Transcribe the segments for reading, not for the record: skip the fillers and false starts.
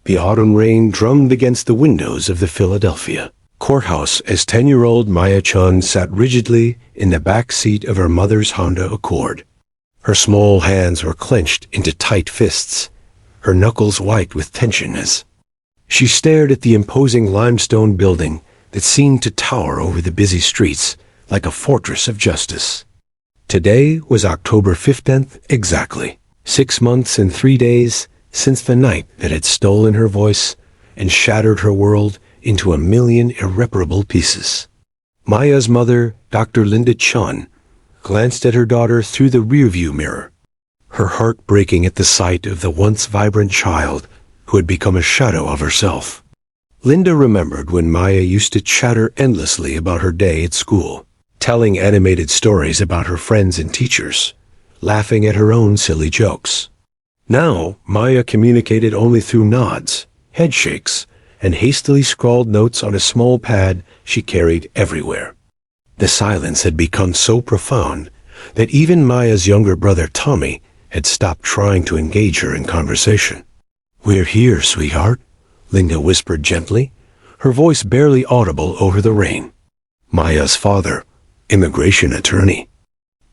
The autumn rain drummed against the windows of the Philadelphia courthouse as 10-year-old Maya Chun sat rigidly in the back seat of her mother's Honda Accord. Her small hands were clenched into tight fists, her knuckles white with tension as she stared at the imposing limestone building that seemed to tower over the busy streets like a fortress of justice. Today was October 15th exactly, 6 months and 3 days since the night that had stolen her voice and shattered her world into a million irreparable pieces. Maya's mother, Dr. Linda Chun, glanced at her daughter through the rearview mirror, her heart breaking at the sight of the once vibrant child who had become a shadow of herself. Linda remembered when Maya used to chatter endlessly about her day at school, telling animated stories about her friends and teachers, laughing at her own silly jokes. Now, Maya communicated only through nods, head shakes, and hastily scrawled notes on a small pad she carried everywhere. The silence had become so profound that even Maya's younger brother Tommy had stopped trying to engage her in conversation. "We're here, sweetheart," Linda whispered gently, her voice barely audible over the rain. Maya's father, immigration attorney,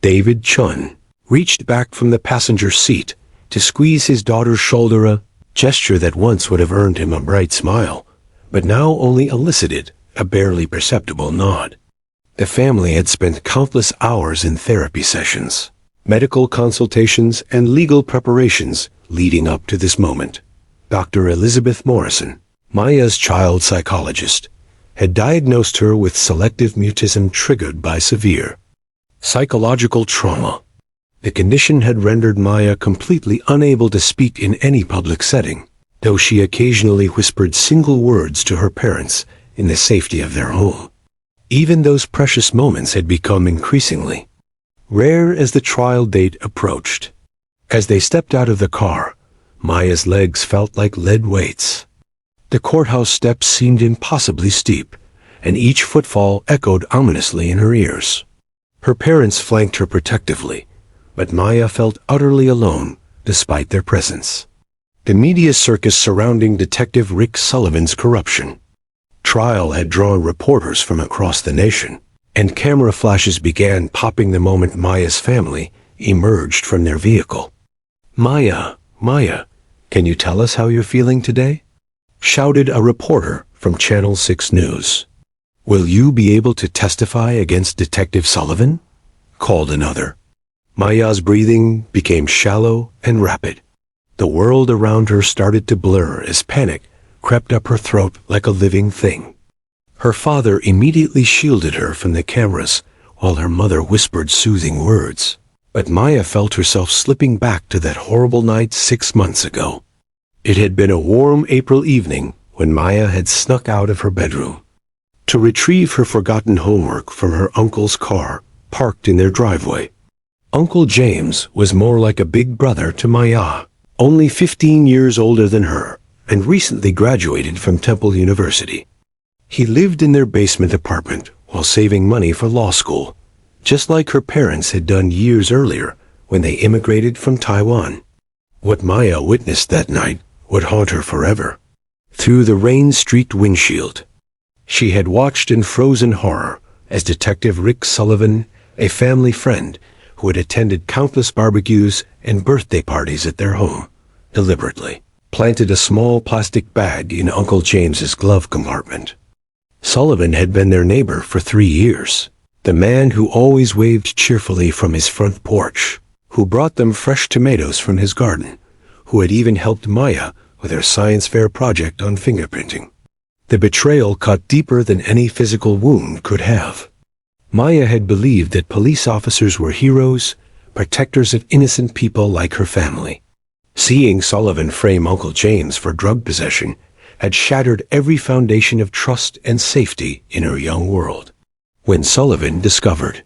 David Chun, reached back from the passenger seat to squeeze his daughter's shoulder, a gesture that once would have earned him a bright smile, but now only elicited a barely perceptible nod. The family had spent countless hours in therapy sessions, medical consultations, and legal preparations leading up to this moment. Dr. Elizabeth Morrison, Maya's child psychologist, had diagnosed her with selective mutism triggered by severe psychological trauma. The condition had rendered Maya completely unable to speak in any public setting, though she occasionally whispered single words to her parents in the safety of their home. Even those precious moments had become increasingly rare as the trial date approached. As they stepped out of the car, Maya's legs felt like lead weights. The courthouse steps seemed impossibly steep, and each footfall echoed ominously in her ears. Her parents flanked her protectively, but Maya felt utterly alone despite their presence. The media circus surrounding Detective Rick Sullivan's corruption trial had drawn reporters from across the nation, and camera flashes began popping the moment Maya's family emerged from their vehicle. "Maya, can you tell us how you're feeling today?" shouted a reporter from Channel 6 News. "Will you be able to testify against Detective Sullivan?" called another. Maya's breathing became shallow and rapid. The world around her started to blur as panic crept up her throat like a living thing. Her father immediately shielded her from the cameras while her mother whispered soothing words. But Maya felt herself slipping back to that horrible night 6 months ago. It had been a warm April evening when Maya had snuck out of her bedroom to retrieve her forgotten homework from her uncle's car parked in their driveway. Uncle James was more like a big brother to Maya, only 15 years older than her, and recently graduated from Temple University. He lived in their basement apartment while saving money for law school, just like her parents had done years earlier when they immigrated from Taiwan. What Maya witnessed that night would haunt her forever. Through the rain-streaked windshield, she had watched in frozen horror as Detective Rick Sullivan, a family friend who had attended countless barbecues and birthday parties at their home, deliberately planted a small plastic bag in Uncle James's glove compartment. Sullivan had been their neighbor for 3 years, the man who always waved cheerfully from his front porch, who brought them fresh tomatoes from his garden, who had even helped Maya with her science fair project on fingerprinting. The betrayal cut deeper than any physical wound could have. Maya had believed that police officers were heroes, protectors of innocent people like her family. Seeing Sullivan frame Uncle James for drug possession had shattered every foundation of trust and safety in her young world. When Sullivan discovered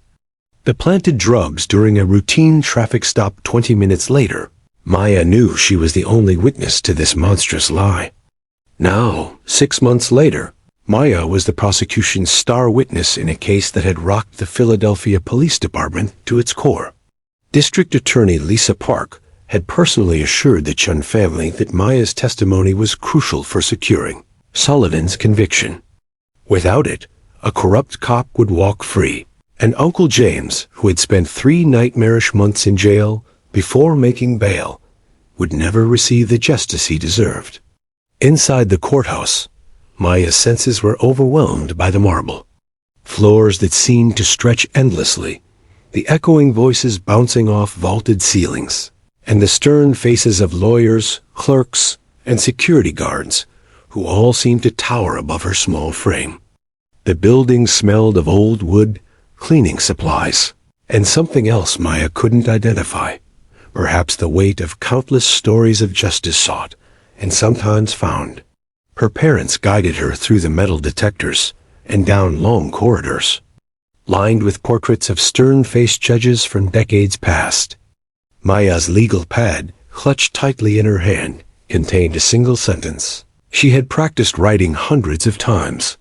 the planted drugs during a routine traffic stop 20 minutes later, Maya knew she was the only witness to this monstrous lie. Now, 6 months later, Maya was the prosecution's star witness in a case that had rocked the Philadelphia Police Department to its core. District Attorney Lisa Park had personally assured the Chun family that Maya's testimony was crucial for securing Sullivan's conviction. Without it, a corrupt cop would walk free, and Uncle James, who had spent 3 nightmarish months in jail before making bail, would never receive the justice he deserved. Inside the courthouse, Maya's senses were overwhelmed by the marble floors that seemed to stretch endlessly, the echoing voices bouncing off vaulted ceilings, and the stern faces of lawyers, clerks, and security guards, who all seemed to tower above her small frame. The building smelled of old wood, cleaning supplies, and something else Maya couldn't identify, perhaps the weight of countless stories of justice sought and sometimes found. Her parents guided her through the metal detectors and down long corridors, lined with portraits of stern-faced judges from decades past. Maya's legal pad, clutched tightly in her hand, contained a single sentence. She had practiced writing hundreds of times.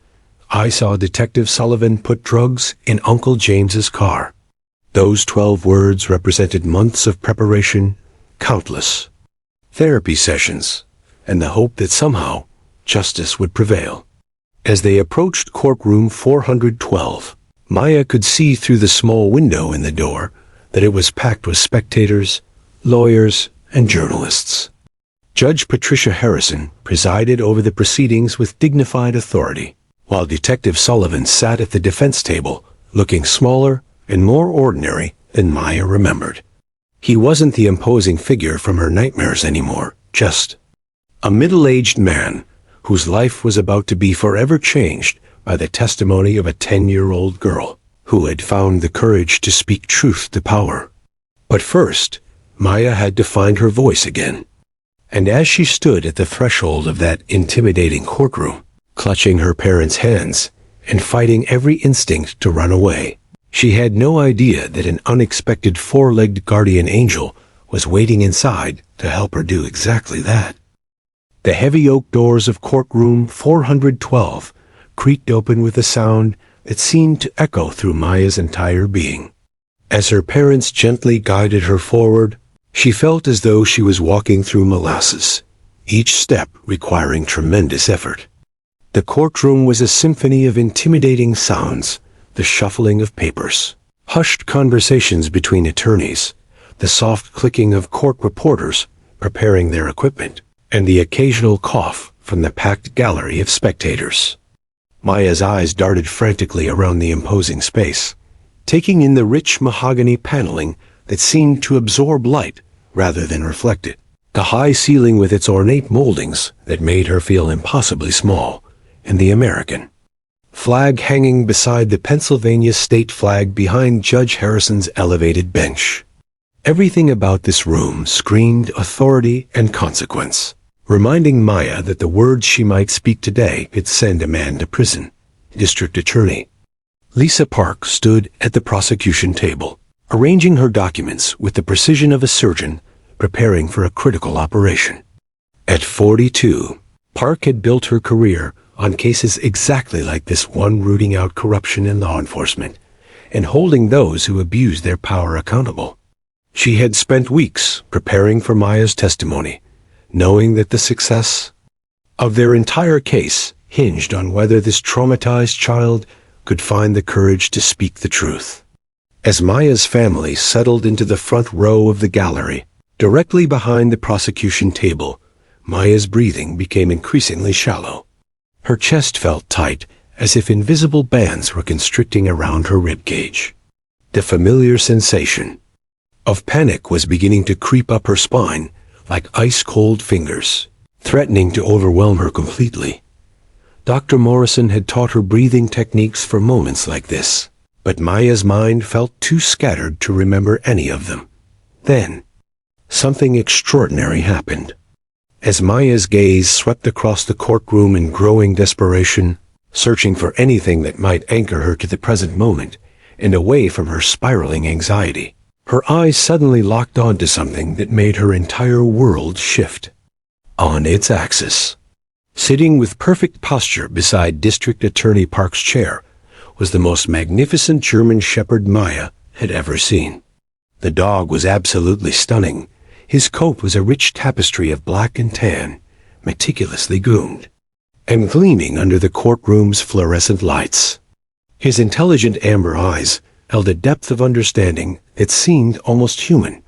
"I saw Detective Sullivan put drugs in Uncle James's car." Those 12 words represented months of preparation, countless therapy sessions, and the hope that somehow justice would prevail. As they approached courtroom 412, Maya could see through the small window in the door that it was packed with spectators, lawyers, and journalists. Judge Patricia Harrison presided over the proceedings with dignified authority, while Detective Sullivan sat at the defense table, looking smaller and more ordinary than Maya remembered. He wasn't the imposing figure from her nightmares anymore, just a middle-aged man whose life was about to be forever changed by the testimony of a 10-year-old girl who had found the courage to speak truth to power. But first, Maya had to find her voice again. And as she stood at the threshold of that intimidating courtroom, clutching her parents' hands and fighting every instinct to run away, she had no idea that an unexpected 4-legged guardian angel was waiting inside to help her do exactly that. The heavy oak doors of courtroom 412 creaked open with a sound that seemed to echo through Maya's entire being. As her parents gently guided her forward, she felt as though she was walking through molasses, each step requiring tremendous effort. The courtroom was a symphony of intimidating sounds, the shuffling of papers, hushed conversations between attorneys, the soft clicking of court reporters preparing their equipment, and the occasional cough from the packed gallery of spectators. Maya's eyes darted frantically around the imposing space, taking in the rich mahogany paneling that seemed to absorb light rather than reflect it, the high ceiling with its ornate moldings that made her feel impossibly small, and the American flag hanging beside the Pennsylvania state flag behind Judge Harrison's elevated bench. Everything about this room screamed authority and consequence, reminding Maya that the words she might speak today could send a man to prison. District Attorney Lisa Park stood at the prosecution table, arranging her documents with the precision of a surgeon preparing for a critical operation. At 42, Park had built her career on cases exactly like this one, rooting out corruption in law enforcement and holding those who abused their power accountable. She had spent weeks preparing for Maya's testimony, knowing that the success of their entire case hinged on whether this traumatized child could find the courage to speak the truth. As Maya's family settled into the front row of the gallery, directly behind the prosecution table, Maya's breathing became increasingly shallow. Her chest felt tight, as if invisible bands were constricting around her ribcage. The familiar sensation of panic was beginning to creep up her spine like ice-cold fingers, threatening to overwhelm her completely. Dr. Morrison had taught her breathing techniques for moments like this, but Maya's mind felt too scattered to remember any of them. Then, something extraordinary happened. As Maya's gaze swept across the courtroom in growing desperation, searching for anything that might anchor her to the present moment and away from her spiraling anxiety, her eyes suddenly locked onto something that made her entire world shift. On its axis, sitting with perfect posture beside District Attorney Park's chair, was the most magnificent German Shepherd Maya had ever seen. The dog was absolutely stunning, His coat was a rich tapestry of black and tan, meticulously groomed, and gleaming under the courtroom's fluorescent lights. His intelligent amber eyes held a depth of understanding that seemed almost human,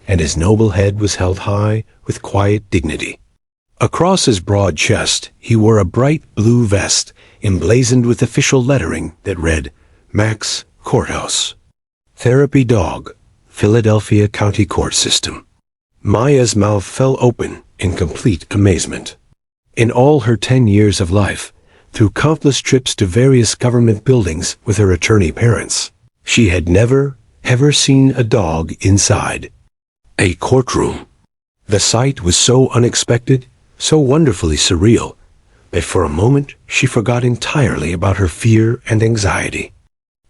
and his noble head was held high with quiet dignity. Across his broad chest, he wore a bright blue vest emblazoned with official lettering that read, Max, Courthouse. Therapy Dog, Philadelphia County Court System. Maya's mouth fell open in complete amazement. In all her 10 years of life, through countless trips to various government buildings with her attorney parents, she had never, ever seen a dog inside a courtroom. The sight was so unexpected, so wonderfully surreal, that for a moment she forgot entirely about her fear and anxiety.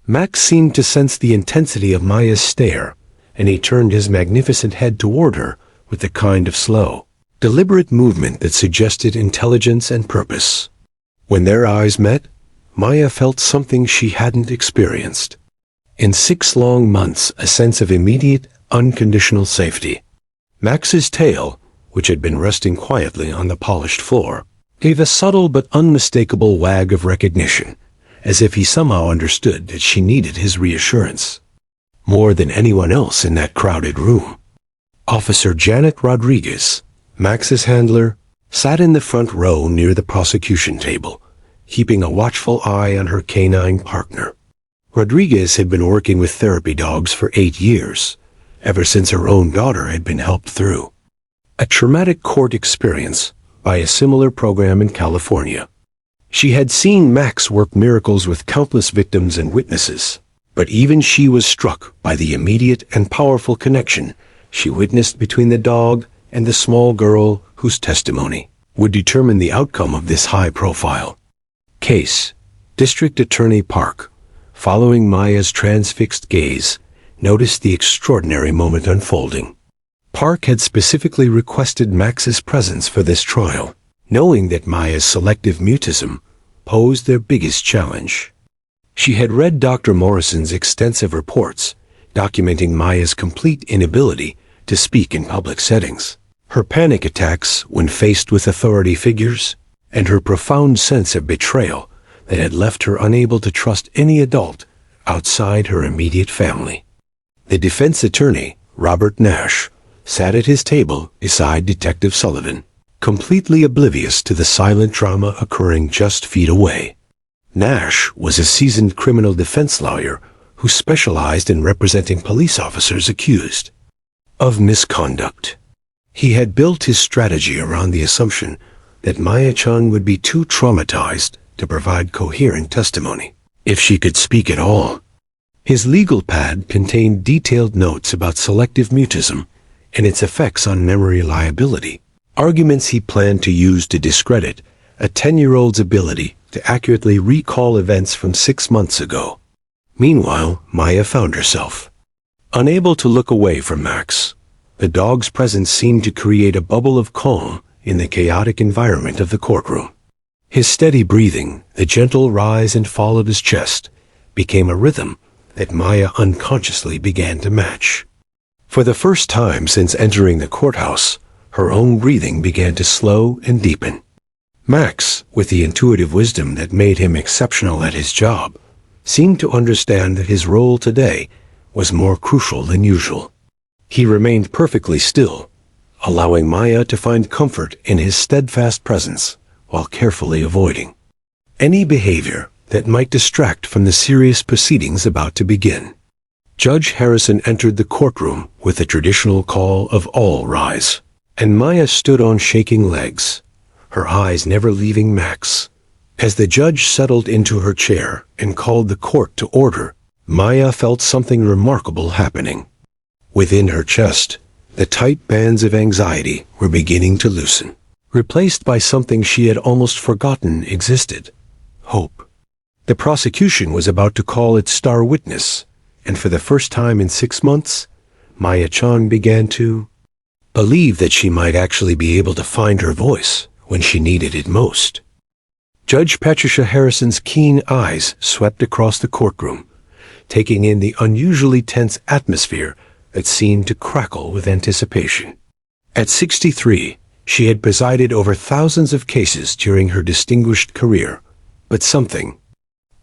Max seemed to sense the intensity of Maya's stare, and he turned his magnificent head toward her with the kind of slow, deliberate movement that suggested intelligence and purpose. When their eyes met, Maya felt something she hadn't experienced in 6 long months, a sense of immediate, unconditional safety. Max's tail, which had been resting quietly on the polished floor, gave a subtle but unmistakable wag of recognition, as if he somehow understood that she needed his reassurance more than anyone else in that crowded room. Officer Janet Rodriguez, Max's handler, sat in the front row near the prosecution table, keeping a watchful eye on her canine partner. Rodriguez had been working with therapy dogs for 8 years, ever since her own daughter had been helped through a traumatic court experience by a similar program in California. She had seen Max work miracles with countless victims and witnesses, but even she was struck by the immediate and powerful connection she witnessed between the dog and the small girl whose testimony would determine the outcome of this high-profile case. District Attorney Park, following Maya's transfixed gaze, noticed the extraordinary moment unfolding. Park had specifically requested Max's presence for this trial, knowing that Maya's selective mutism posed their biggest challenge. She had read Dr. Morrison's extensive reports documenting Maya's complete inability to speak in public settings, her panic attacks when faced with authority figures, and her profound sense of betrayal that had left her unable to trust any adult outside her immediate family. The defense attorney, Robert Nash, sat at his table beside Detective Sullivan, completely oblivious to the silent drama occurring just feet away. Nash was a seasoned criminal defense lawyer who specialized in representing police officers accused of misconduct. He had built his strategy around the assumption that Maya Chung would be too traumatized to provide coherent testimony, if she could speak at all. His legal pad contained detailed notes about selective mutism and its effects on memory reliability, arguments he planned to use to discredit a 10-year-old's ability to accurately recall events from 6 months ago. Meanwhile, Maya found herself unable to look away from Max. The dog's presence seemed to create a bubble of calm in the chaotic environment of the courtroom. His steady breathing, the gentle rise and fall of his chest, became a rhythm that Maya unconsciously began to match. For the first time since entering the courthouse, her own breathing began to slow and deepen. Max, with the intuitive wisdom that made him exceptional at his job, seemed to understand that his role today was more crucial than usual. He remained perfectly still, allowing Maya to find comfort in his steadfast presence while carefully avoiding any behavior that might distract from the serious proceedings about to begin. Judge Harrison entered the courtroom with the traditional call of all rise, and Maya stood on shaking legs, her eyes never leaving Max. As the judge settled into her chair and called the court to order, Maya felt something remarkable happening. Within her chest, the tight bands of anxiety were beginning to loosen, replaced by something she had almost forgotten existed: hope. The prosecution was about to call its star witness, and for the first time in 6 months, Maya Chan began to believe that she might actually be able to find her voice when she needed it most. Judge Patricia Harrison's keen eyes swept across the courtroom, taking in the unusually tense atmosphere that seemed to crackle with anticipation. At 63, she had presided over thousands of cases during her distinguished career, but something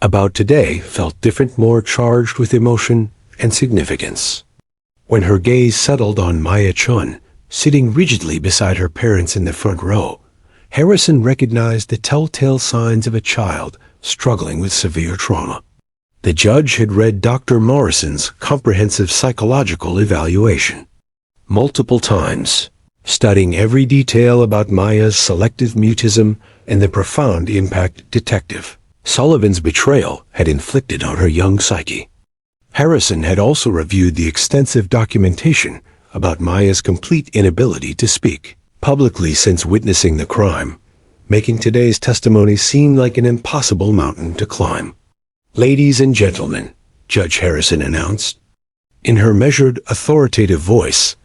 about today felt different, more charged with emotion and significance. When her gaze settled on Maya Chun, sitting rigidly beside her parents in the front row, Harrison recognized the telltale signs of a child struggling with severe trauma. The judge had read Dr. Morrison's comprehensive psychological evaluation multiple times, studying every detail about Maya's selective mutism and the profound impact Detective Sullivan's betrayal had inflicted on her young psyche. Harrison had also reviewed the extensive documentation about Maya's complete inability to speak publicly since witnessing the crime, making today's testimony seem like an impossible mountain to climb. "Ladies and gentlemen," Judge Harrison announced, in her measured, authoritative voice,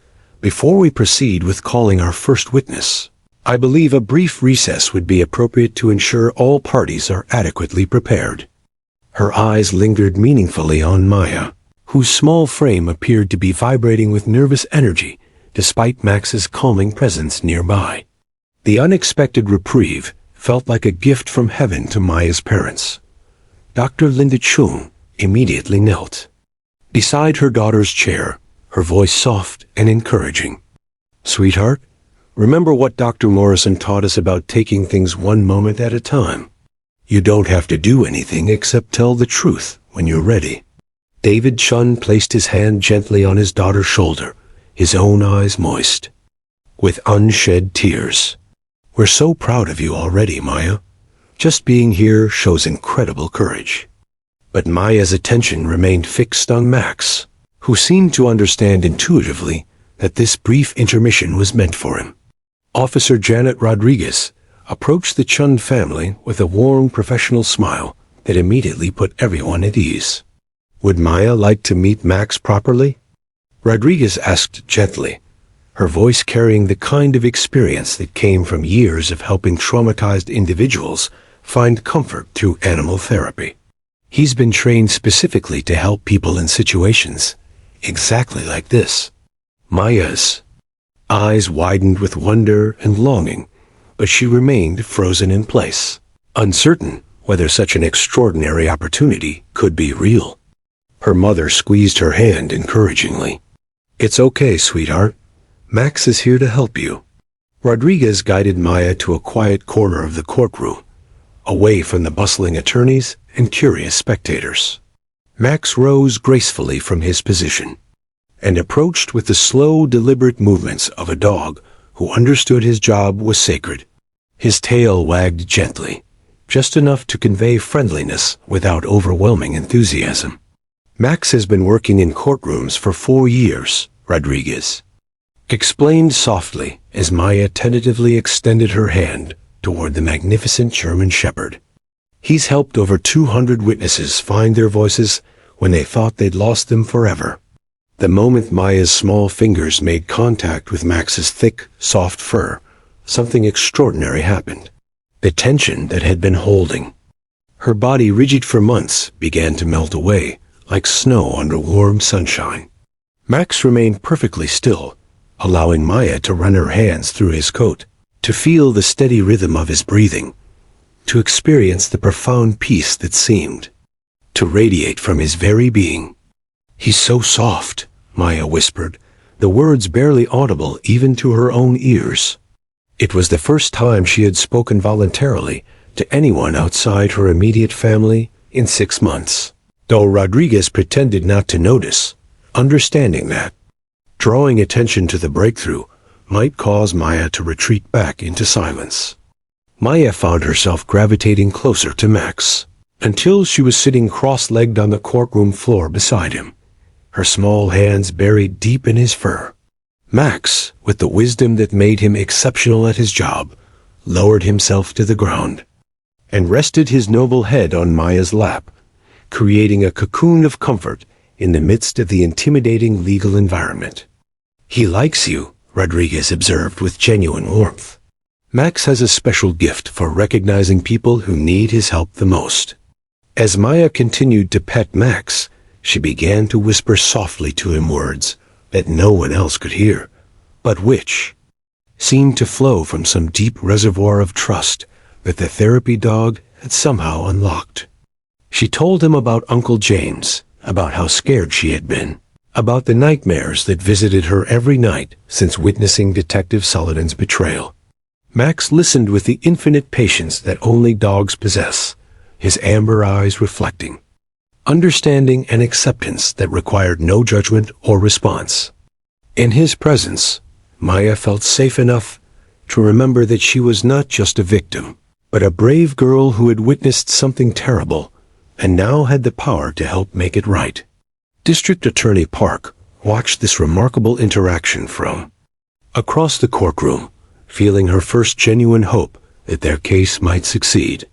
"before we proceed with calling our first witness, I believe a brief recess would be appropriate to ensure all parties are adequately prepared." Her eyes lingered meaningfully on Maya, whose small frame appeared to be vibrating with nervous energy despite Max's calming presence nearby. The unexpected reprieve felt like a gift from heaven to Maya's parents. Dr. Linda Chung immediately knelt beside her daughter's chair, her voice soft and encouraging. "Sweetheart, remember what Dr. Morrison taught us about taking things one moment at a time. You don't have to do anything except tell the truth when you're ready." David Chun placed his hand gently on his daughter's shoulder, his own eyes moist with unshed tears. "We're so proud of you already, Maya. Just being here shows incredible courage." But Maya's attention remained fixed on Max, who seemed to understand intuitively that this brief intermission was meant for him. Officer Janet Rodriguez approached the Chun family with a warm, professional smile that immediately put everyone at ease. "Would Maya like to meet Max properly?" Rodriguez asked gently, her voice carrying the kind of experience that came from years of helping traumatized individuals find comfort through animal therapy. He's been trained specifically to help people in situations exactly like this. Maya's eyes widened with wonder and longing, but she remained frozen in place, uncertain whether such an extraordinary opportunity could be real. Her mother squeezed her hand encouragingly. "It's okay, sweetheart. Max is here to help you." Rodriguez guided Maya to a quiet corner of the courtroom, away from the bustling attorneys and curious spectators. Max rose gracefully from his position and approached with the slow, deliberate movements of a dog who understood his job was sacred. His tail wagged gently, just enough to convey friendliness without overwhelming enthusiasm. "Max has been working in courtrooms for 4 years," Rodriguez explained softly as Maya tentatively extended her hand toward the magnificent German Shepherd. "He's helped over 200 witnesses find their voices when they thought they'd lost them forever." The moment Maya's small fingers made contact with Max's thick, soft fur, something extraordinary happened. The tension that had been holding her body rigid for months began to melt away like snow under warm sunshine. Max remained perfectly still, allowing Maya to run her hands through his coat, to feel the steady rhythm of his breathing, to experience the profound peace that seemed to radiate from his very being. "He's so soft," Maya whispered, the words barely audible even to her own ears. It was the first time she had spoken voluntarily to anyone outside her immediate family in 6 months, though Rodriguez pretended not to notice, understanding that drawing attention to the breakthrough might cause Maya to retreat back into silence. Maya found herself gravitating closer to Max, until she was sitting cross-legged on the courtroom floor beside him, her small hands buried deep in his fur. Max, with the wisdom that made him exceptional at his job, lowered himself to the ground and rested his noble head on Maya's lap, creating a cocoon of comfort in the midst of the intimidating legal environment. "He likes you," Rodriguez observed with genuine warmth. "Max has a special gift for recognizing people who need his help the most." As Maya continued to pet Max, she began to whisper softly to him words that no one else could hear, but which seemed to flow from some deep reservoir of trust that the therapy dog had somehow unlocked. She told him about Uncle James, about how scared she had been, about the nightmares that visited her every night since witnessing Detective Sullivan's betrayal. Max listened with the infinite patience that only dogs possess, his amber eyes reflecting understanding and acceptance that required no judgment or response. In his presence, Maya felt safe enough to remember that she was not just a victim, but a brave girl who had witnessed something terrible and now had the power to help make it right. District Attorney Park watched this remarkable interaction from across the courtroom, feeling her first genuine hope that their case might succeed.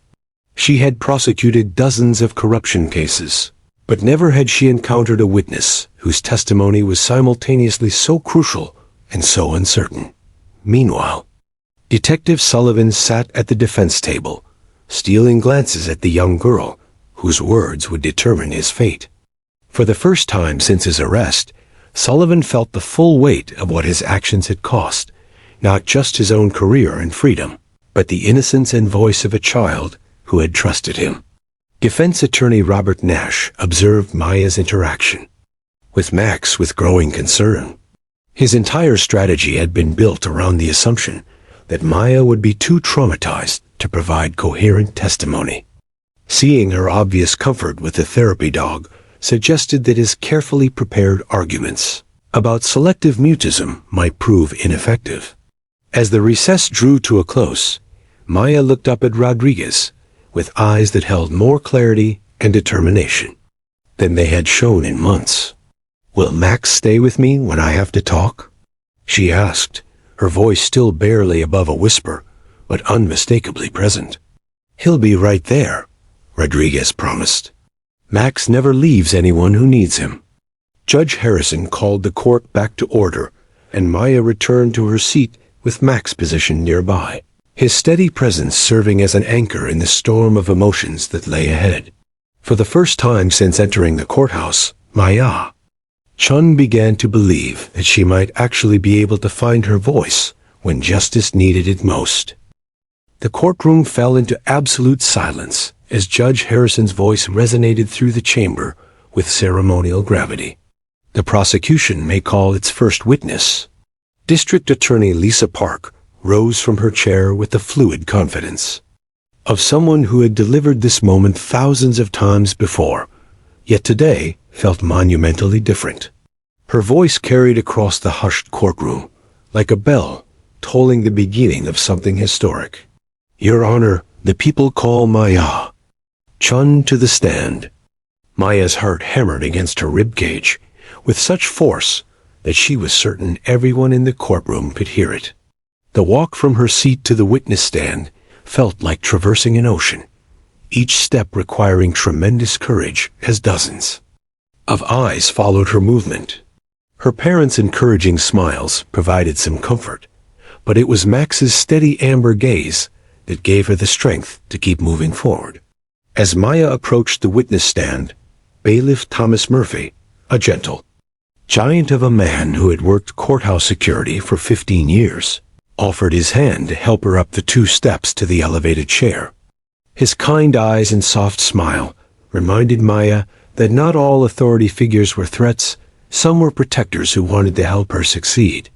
She had prosecuted dozens of corruption cases, but never had she encountered a witness whose testimony was simultaneously so crucial and so uncertain. Meanwhile, Detective Sullivan sat at the defense table, stealing glances at the young girl whose words would determine his fate. For the first time since his arrest, Sullivan felt the full weight of what his actions had cost, not just his own career and freedom, but the innocence and voice of a child who had trusted him. Defense attorney Robert Nash observed Maya's interaction with Max with growing concern. His entire strategy had been built around the assumption that Maya would be too traumatized to provide coherent testimony. Seeing her obvious comfort with the therapy dog suggested that his carefully prepared arguments about selective mutism might prove ineffective. As the recess drew to a close, Maya looked up at Rodriguez with eyes that held more clarity and determination than they had shown in months. "Will Max stay with me when I have to talk?" she asked, her voice still barely above a whisper, but unmistakably present. "He'll be right there," Rodriguez promised. "Max never leaves anyone who needs him." Judge Harrison called the court back to order, and Maya returned to her seat with Max positioned nearby, his steady presence serving as an anchor in the storm of emotions that lay ahead. For the first time since entering the courthouse, Maya Chun began to believe that she might actually be able to find her voice when justice needed it most. The courtroom fell into absolute silence as Judge Harrison's voice resonated through the chamber with ceremonial gravity. "The prosecution may call its first witness." District Attorney Lisa Park rose from her chair with the fluid confidence of someone who had delivered this moment thousands of times before, yet today felt monumentally different. Her voice carried across the hushed courtroom like a bell tolling the beginning of something historic. "Your Honor, the people call Maya Chun to the stand." Maya's heart hammered against her ribcage with such force that she was certain everyone in the courtroom could hear it. The walk from her seat to the witness stand felt like traversing an ocean, each step requiring tremendous courage as dozens of eyes followed her movement. Her parents' encouraging smiles provided some comfort, but it was Max's steady amber gaze that gave her the strength to keep moving forward. As Maya approached the witness stand, Bailiff Thomas Murphy, a gentle giant of a man who had worked courthouse security for 15 years, offered his hand to help her up the 2 steps to the elevated chair. His kind eyes and soft smile reminded Maya that not all authority figures were threats, some were protectors who wanted to help her succeed.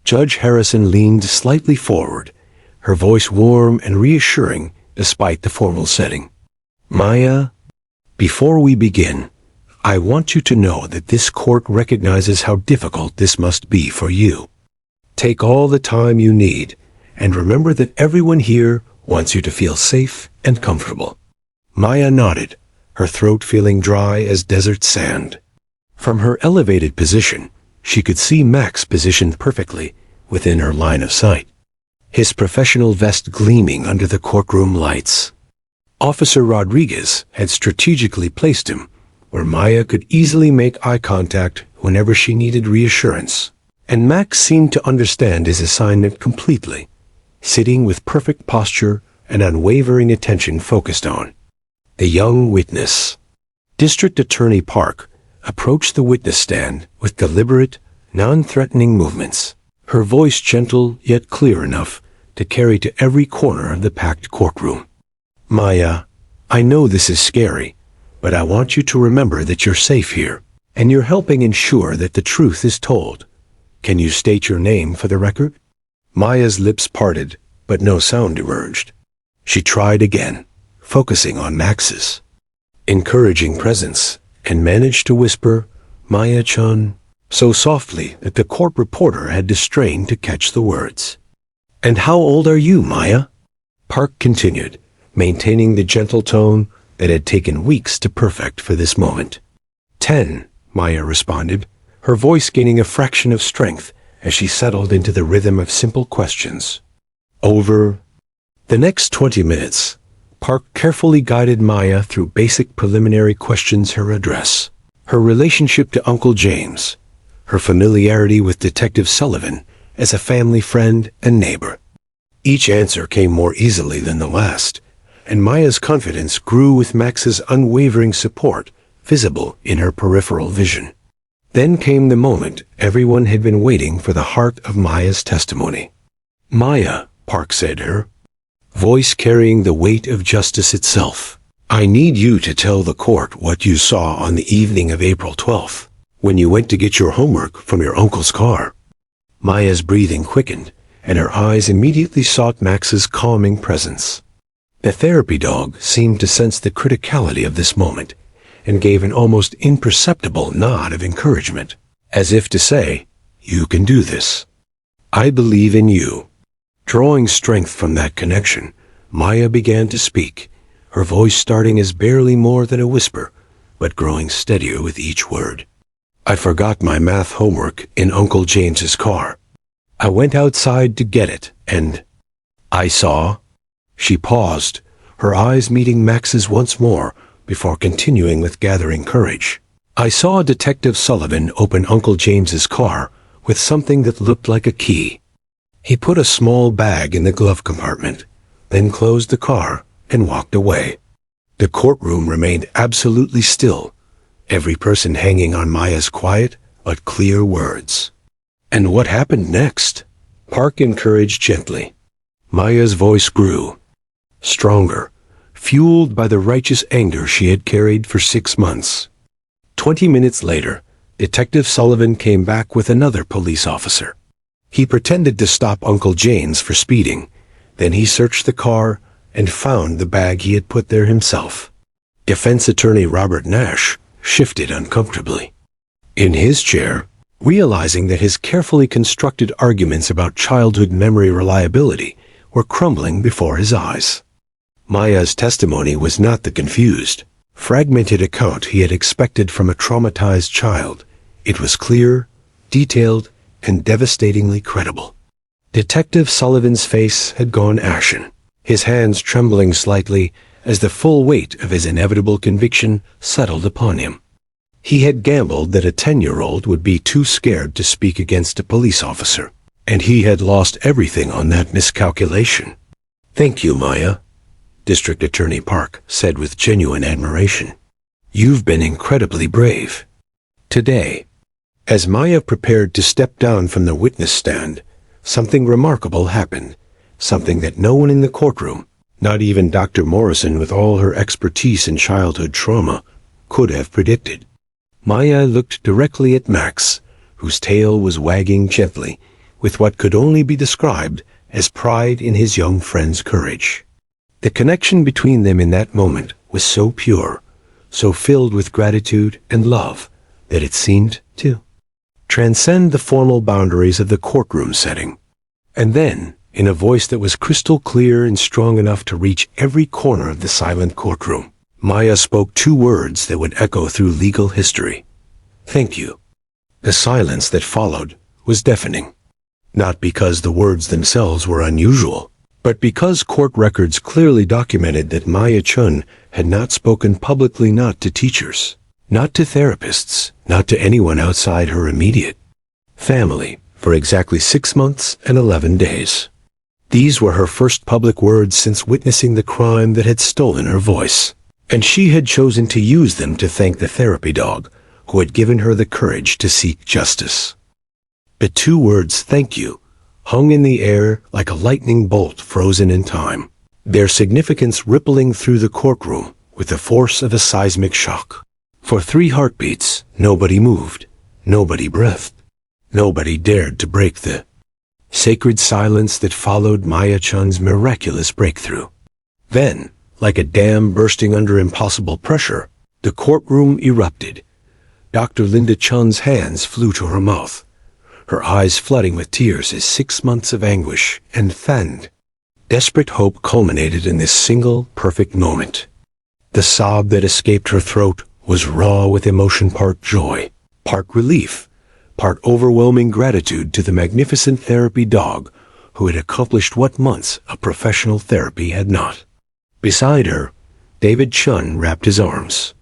Judge Harrison leaned slightly forward, her voice warm and reassuring despite the formal setting. "Maya, before we begin, I want you to know that this court recognizes how difficult this must be for you. Take all the time you need, and remember that everyone here wants you to feel safe and comfortable." Maya nodded, her throat feeling dry as desert sand. From her elevated position, she could see Max positioned perfectly within her line of sight, his professional vest gleaming under the courtroom lights. Officer Rodriguez had strategically placed him where Maya could easily make eye contact whenever she needed reassurance, and Max seemed to understand his assignment completely, sitting with perfect posture and unwavering attention focused on the young witness. District Attorney Park approached the witness stand with deliberate, non-threatening movements, her voice gentle yet clear enough to carry to every corner of the packed courtroom. "Maya, I know this is scary, but I want you to remember that you're safe here, and you're helping ensure that the truth is told. Can you state your name for the record?" Maya's lips parted, but no sound emerged. She tried again, focusing on Max's encouraging presence, and managed to whisper, "Maya-chan," so softly that the court reporter had to strain to catch the words. "And how old are you, Maya?" Park continued, maintaining the gentle tone that had taken weeks to perfect for this moment. 10, Maya responded, her voice gaining a fraction of strength as she settled into the rhythm of simple questions. Over the next 20 minutes, Park carefully guided Maya through basic preliminary questions: her address, her relationship to Uncle James, her familiarity with Detective Sullivan as a family friend and neighbor. Each answer came more easily than the last, and Maya's confidence grew with Max's unwavering support visible in her peripheral vision. Then came the moment everyone had been waiting for: the heart of Maya's testimony. "Maya," Park said, her voice carrying the weight of justice itself, "I need you to tell the court what you saw on the evening of April 12th, when you went to get your homework from your uncle's car." Maya's breathing quickened, and her eyes immediately sought Max's calming presence. The therapy dog seemed to sense the criticality of this moment, and gave an almost imperceptible nod of encouragement, as if to say, "You can do this. I believe in you." Drawing strength from that connection, Maya began to speak, her voice starting as barely more than a whisper, but growing steadier with each word. "I forgot my math homework in Uncle James's car. I went outside to get it, and I saw—" She paused, her eyes meeting Max's once more, before continuing with gathering courage. "I saw Detective Sullivan open Uncle James's car with something that looked like a key. He put a small bag in the glove compartment, then closed the car and walked away." The courtroom remained absolutely still, every person hanging on Maya's quiet but clear words. "And what happened next?" Park encouraged gently. Maya's voice grew, stronger, fueled by the righteous anger she had carried for 6 months. 20 minutes later, Detective Sullivan came back with another police officer. He pretended to stop Uncle James for speeding. Then he searched the car and found the bag he had put there himself. Defense attorney Robert Nash shifted uncomfortably in his chair, realizing that his carefully constructed arguments about childhood memory reliability were crumbling before his eyes. Maya's testimony was not the confused, fragmented account he had expected from a traumatized child. It was clear, detailed, and devastatingly credible. Detective Sullivan's face had gone ashen, his hands trembling slightly as the full weight of his inevitable conviction settled upon him. He had gambled that a 10-year-old would be too scared to speak against a police officer, and he had lost everything on that miscalculation. "Thank you, Maya," District Attorney Park said with genuine admiration. "You've been incredibly brave." Today, as Maya prepared to step down from the witness stand, something remarkable happened, something that no one in the courtroom, not even Dr. Morrison with all her expertise in childhood trauma, could have predicted. Maya looked directly at Max, whose tail was wagging gently, with what could only be described as pride in his young friend's courage. The connection between them in that moment was so pure, so filled with gratitude and love, that it seemed to transcend the formal boundaries of the courtroom setting. And then, in a voice that was crystal clear and strong enough to reach every corner of the silent courtroom, Maya spoke 2 words that would echo through legal history: "Thank you." The silence that followed was deafening, not because the words themselves were unusual, but because court records clearly documented that Maya-chan had not spoken publicly, not to teachers, not to therapists, not to anyone outside her immediate family, for exactly 6 months and 11 days. These were her first public words since witnessing the crime that had stolen her voice, and she had chosen to use them to thank the therapy dog who had given her the courage to seek justice. The two words, "thank you," hung in the air like a lightning bolt frozen in time, their significance rippling through the courtroom with the force of a seismic shock. For 3 heartbeats, nobody moved, nobody breathed, nobody dared to break the sacred silence that followed Maya Chun's miraculous breakthrough. Then, like a dam bursting under impossible pressure, the courtroom erupted. Dr. Linda Chun's hands flew to her mouth, her eyes flooding with tears as 6 months of anguish and fanned desperate hope culminated in this single, perfect moment. The sob that escaped her throat was raw with emotion, part joy, part relief, part overwhelming gratitude to the magnificent therapy dog who had accomplished what months of professional therapy had not. Beside her, David Chun wrapped his arms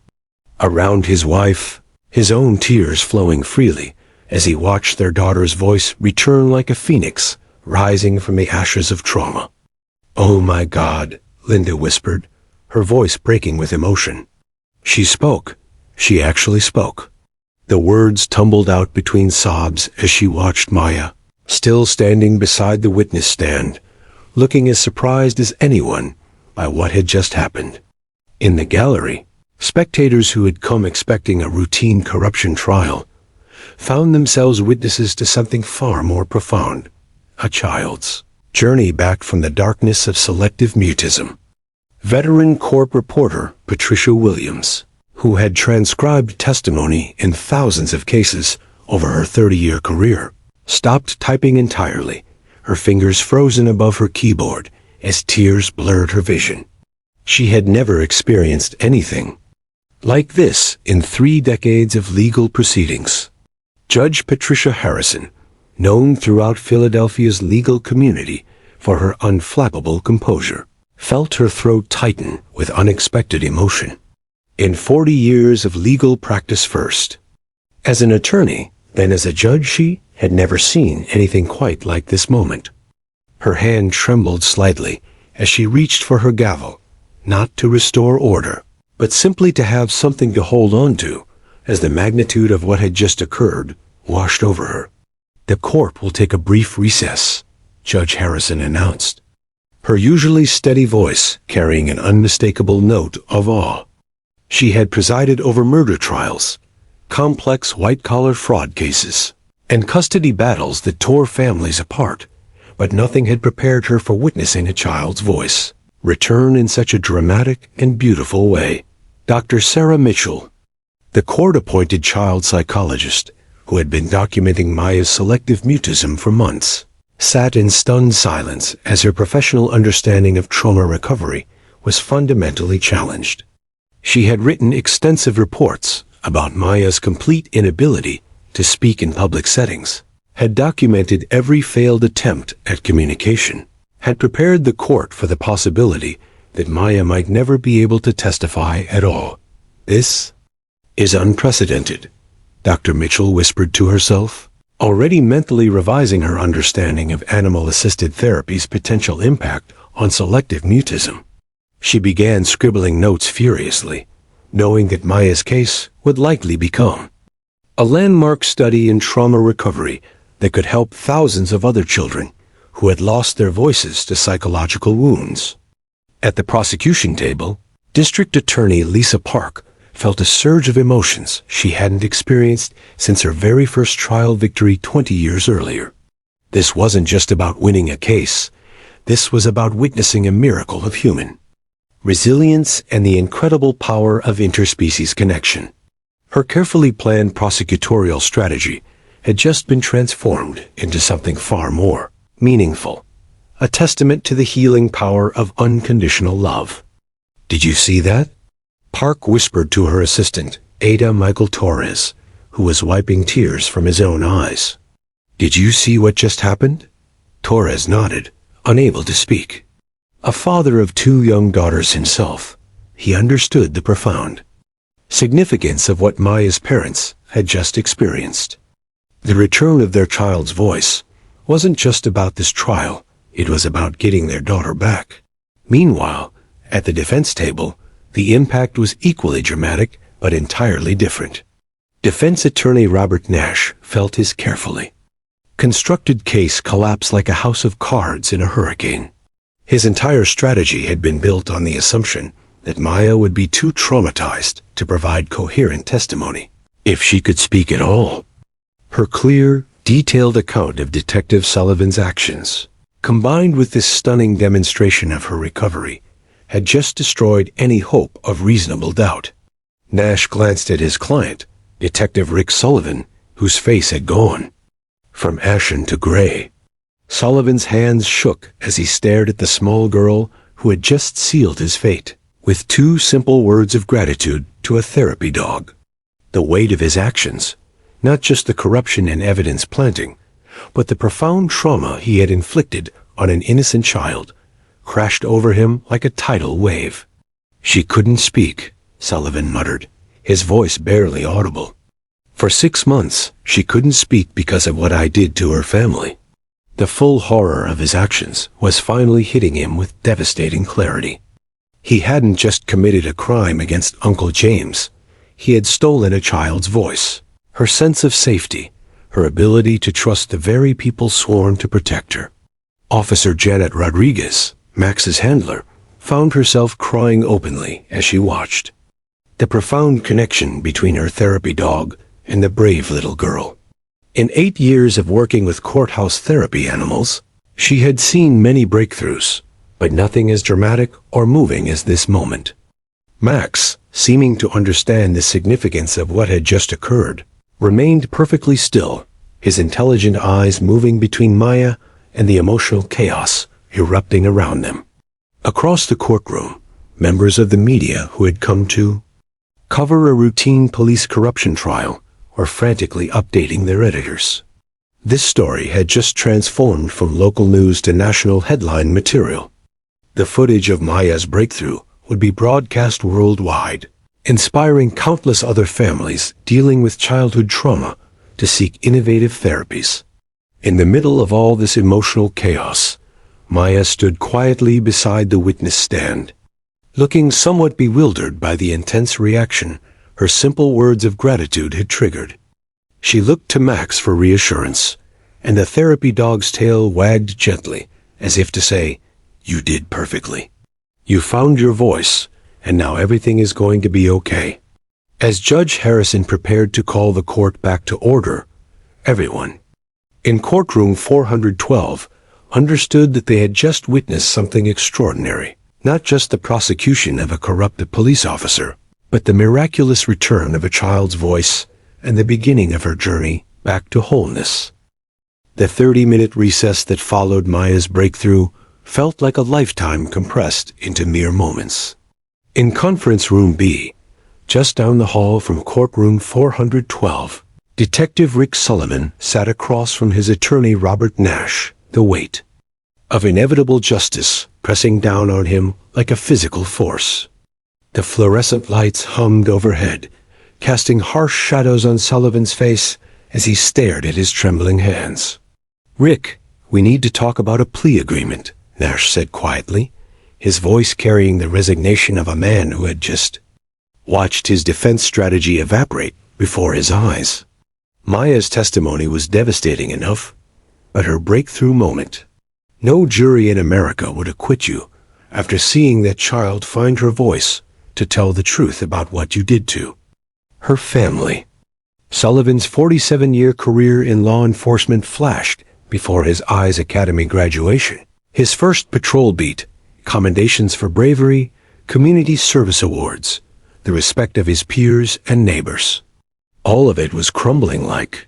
around his wife, his own tears flowing freely as he watched their daughter's voice return like a phoenix rising from the ashes of trauma. "Oh my God," Linda whispered, her voice breaking with emotion. She spoke. She actually spoke. The words tumbled out between sobs as she watched Maya, still standing beside the witness stand, looking as surprised as anyone by what had just happened. In the gallery, spectators who had come expecting a routine corruption trial found themselves witnesses to something far more profound, a child's journey back from the darkness of selective mutism. Veteran court reporter Patricia Williams, who had transcribed testimony in thousands of cases over her 30-year career, stopped typing entirely, her fingers frozen above her keyboard as tears blurred her vision. She had never experienced anything like this in 3 decades of legal proceedings. Judge Patricia Harrison, known throughout Philadelphia's legal community for her unflappable composure, felt her throat tighten with unexpected emotion. In 40 years of legal practice, first as an attorney, then as a judge, she had never seen anything quite like this moment. Her hand trembled slightly as she reached for her gavel, not to restore order, but simply to have something to hold on to as the magnitude of what had just occurred washed over her. "The court will take a brief recess," Judge Harrison announced, her usually steady voice carrying an unmistakable note of awe. She had presided over murder trials, complex white-collar fraud cases, and custody battles that tore families apart, but nothing had prepared her for witnessing a child's voice return in such a dramatic and beautiful way. Dr. Sarah Mitchell, the court-appointed child psychologist who had been documenting Maya's selective mutism for months, sat in stunned silence as her professional understanding of trauma recovery was fundamentally challenged. She had written extensive reports about Maya's complete inability to speak in public settings, had documented every failed attempt at communication, had prepared the court for the possibility that Maya might never be able to testify at all. "This is unprecedented," Dr. Mitchell whispered to herself, already mentally revising her understanding of animal-assisted therapy's potential impact on selective mutism. She began scribbling notes furiously, knowing that Maya's case would likely become a landmark study in trauma recovery that could help thousands of other children who had lost their voices to psychological wounds. At the prosecution table, District Attorney Lisa Park felt a surge of emotions she hadn't experienced since her very first trial victory 20 years earlier. This wasn't just about winning a case. This was about witnessing a miracle of human resilience and the incredible power of interspecies connection. Her carefully planned prosecutorial strategy had just been transformed into something far more meaningful, a testament to the healing power of unconditional love. "Did you see that?" Park whispered to her assistant, Ada Michael Torres, who was wiping tears from his own eyes. "Did you see what just happened?" Torres nodded, unable to speak. A father of 2 young daughters himself, he understood the profound significance of what Maya's parents had just experienced. The return of their child's voice wasn't just about this trial, it was about getting their daughter back. Meanwhile, at the defense table, the impact was equally dramatic but entirely different. Defense attorney Robert Nash felt his carefully constructed case collapsed like a house of cards in a hurricane. His entire strategy had been built on the assumption that Maya would be too traumatized to provide coherent testimony, if she could speak at all. Her clear, detailed account of Detective Sullivan's actions, combined with this stunning demonstration of her recovery, had just destroyed any hope of reasonable doubt. Nash glanced at his client, Detective Rick Sullivan, whose face had gone from ashen to gray. Sullivan's hands shook as he stared at the small girl who had just sealed his fate with 2 simple words of gratitude to a therapy dog. The weight of his actions, not just the corruption and evidence planting, but the profound trauma he had inflicted on an innocent child, crashed over him like a tidal wave. "She couldn't speak," Sullivan muttered, his voice barely audible. "For 6 months, she couldn't speak because of what I did to her family." The full horror of his actions was finally hitting him with devastating clarity. He hadn't just committed a crime against Uncle James. He had stolen a child's voice, her sense of safety, her ability to trust the very people sworn to protect her. Officer Janet Rodriguez, Max's handler, found herself crying openly as she watched. The profound connection between her therapy dog and the brave little girl. In 8 years of working with courthouse therapy animals, she had seen many breakthroughs, but nothing as dramatic or moving as this moment. Max, seeming to understand the significance of what had just occurred, remained perfectly still, his intelligent eyes moving between Maya and the emotional chaos erupting around them. Across the courtroom, members of the media who had come to cover a routine police corruption trial were frantically updating their editors. This story had just transformed from local news to national headline material. The footage of Maya's breakthrough would be broadcast worldwide, inspiring countless other families dealing with childhood trauma to seek innovative therapies. In the middle of all this emotional chaos, Maya stood quietly beside the witness stand, looking somewhat bewildered by the intense reaction her simple words of gratitude had triggered. She looked to Max for reassurance, and the therapy dog's tail wagged gently, as if to say, "You did perfectly. You found your voice, and now everything is going to be okay." As Judge Harrison prepared to call the court back to order, everyone in courtroom 412 understood that they had just witnessed something extraordinary. Not just the prosecution of a corrupted police officer, but the miraculous return of a child's voice and the beginning of her journey back to wholeness. The 30-minute recess that followed Maya's breakthrough felt like a lifetime compressed into mere moments. In Conference Room B, just down the hall from Courtroom 412, Detective Rick Sullivan sat across from his attorney Robert Nash, the weight of inevitable justice pressing down on him like a physical force. The fluorescent lights hummed overhead, casting harsh shadows on Sullivan's face as he stared at his trembling hands. "Rick, we need to talk about a plea agreement," Nash said quietly, his voice carrying the resignation of a man who had just watched his defense strategy evaporate before his eyes. Maya's testimony was devastating enough, but her breakthrough moment. No jury in America would acquit you after seeing that child find her voice to tell the truth about what you did to her family. Sullivan's 47-year career in law enforcement flashed before his eyes. Academy graduation, his first patrol beat, commendations for bravery, community service awards, the respect of his peers and neighbors. All of it was crumbling like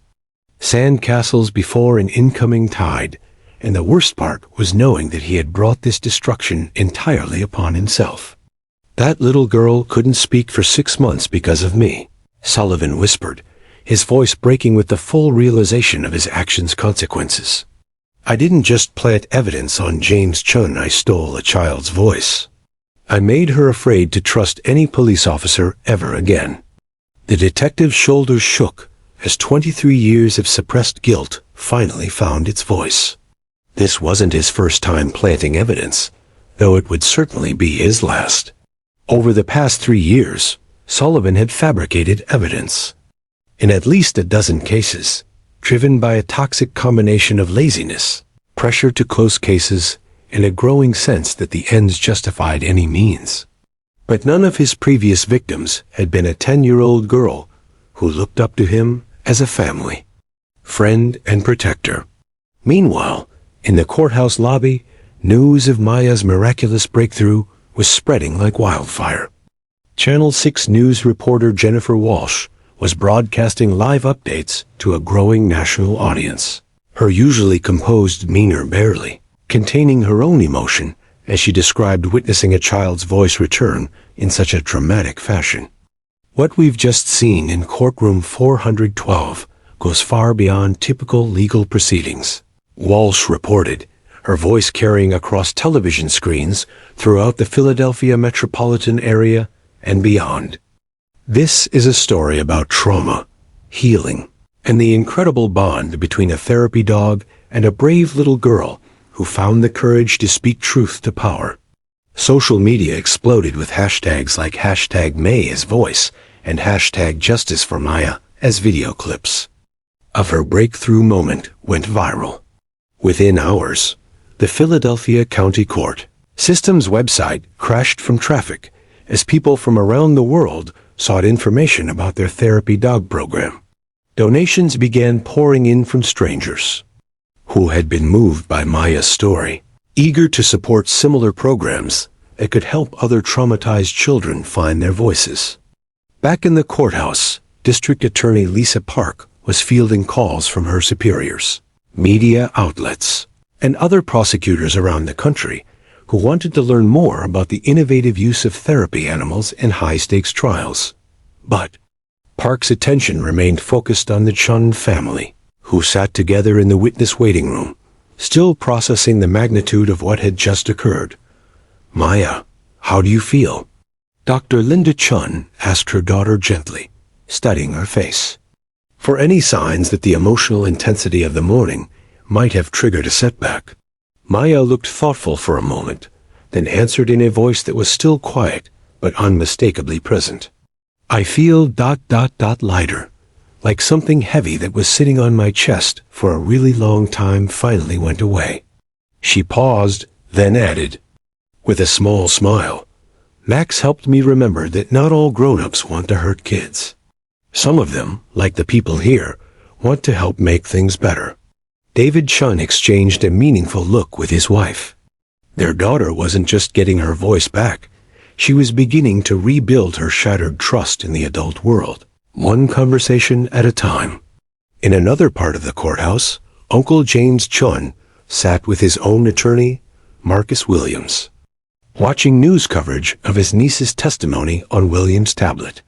sand castles before an incoming tide, and the worst part was knowing that he had brought this destruction entirely upon himself. "That little girl couldn't speak for 6 months because of me," Sullivan whispered, his voice breaking with the full realization of his actions' consequences. "I didn't just plant evidence on James Chun. I stole a child's voice. I made her afraid to trust any police officer ever again." The detective's shoulders shook as 23 years of suppressed guilt finally found its voice. This wasn't his first time planting evidence, though it would certainly be his last. Over the past 3 years, Sullivan had fabricated evidence in at least a dozen cases, driven by a toxic combination of laziness, pressure to close cases, and a growing sense that the ends justified any means. But none of his previous victims had been a 10-year-old girl who looked up to him as a family, friend, and protector. Meanwhile, in the courthouse lobby, news of Maya's miraculous breakthrough was spreading like wildfire. Channel 6 News reporter Jennifer Walsh was broadcasting live updates to a growing national audience, her usually composed demeanor barely containing her own emotion as she described witnessing a child's voice return in such a dramatic fashion. What we've just seen in Courtroom 412 goes far beyond typical legal proceedings, Walsh reported, her voice carrying across television screens throughout the Philadelphia metropolitan area and beyond. This is a story about trauma, healing, and the incredible bond between a therapy dog and a brave little girl who found the courage to speak truth to power. Social media exploded with hashtags like #MayAsVoice and #JusticeForMaya as video clips of her breakthrough moment went viral. Within hours, the Philadelphia County Court System's website crashed from traffic as people from around the world sought information about their therapy dog program. Donations began pouring in from strangers who had been moved by Maya's story, eager to support similar programs that could help other traumatized children find their voices. Back in the courthouse, District Attorney Lisa Park was fielding calls from her superiors, media outlets, and other prosecutors around the country who wanted to learn more about the innovative use of therapy animals in high-stakes trials. But Park's attention remained focused on the Chun family, who sat together in the witness waiting room, still processing the magnitude of what had just occurred. "Maya, how do you feel?" Dr. Linda Chun asked her daughter gently, studying her face, for any signs that the emotional intensity of the morning might have triggered a setback. Maya looked thoughtful for a moment, then answered in a voice that was still quiet but unmistakably present. "I feel ... lighter, like something heavy that was sitting on my chest for a really long time finally went away." She paused, then added, with a small smile, "Max helped me remember that not all grown-ups want to hurt kids. Some of them, like the people here, want to help make things better." David Chun exchanged a meaningful look with his wife. Their daughter wasn't just getting her voice back, she was beginning to rebuild her shattered trust in the adult world, one conversation at a time. In another part of the courthouse, Uncle James Chun sat with his own attorney, Marcus Williams, watching news coverage of his niece's testimony on Williams' tablet.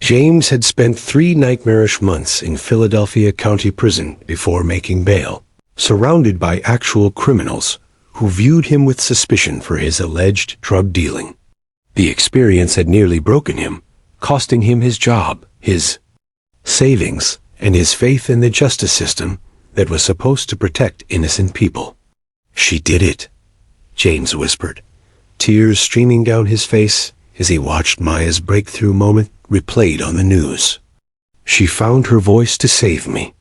James had spent 3 nightmarish months in Philadelphia County Prison before making bail, surrounded by actual criminals who viewed him with suspicion for his alleged drug dealing. The experience had nearly broken him, costing him his job, his savings, and his faith in the justice system that was supposed to protect innocent people. "She did it," James whispered, tears streaming down his face as he watched Maya's breakthrough moment replayed on the news. "She found her voice to save me."